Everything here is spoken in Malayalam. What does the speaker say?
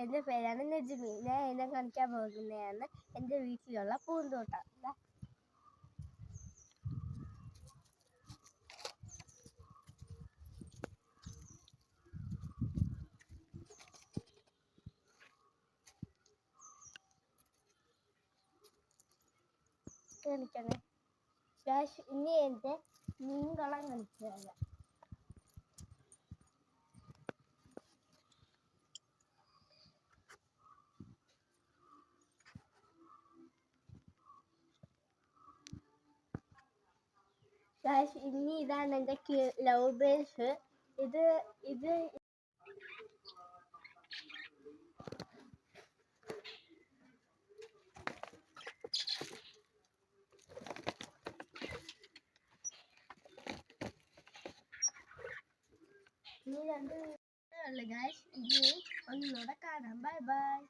എൻ്റെ പേരാണ് നജ്മി. ഞാൻ എന്നെ കാണിക്കാൻ പോകുന്നതാണ് എൻ്റെ വീട്ടിലുള്ള പൂന്തോട്ടം. കാണിക്കണേ. ഇനി എൻ്റെ മീൻകളം കാണിച്ചു തരാം. ഇനി ഇതാണ് എൻ്റെ ലവ് ബേഴ്സ്. ഇത് ഇനി രണ്ട് ഉള്ളു ഗായ്സ്. ഇനി ഒന്നുകൂടെ കാണാം. Bye bye.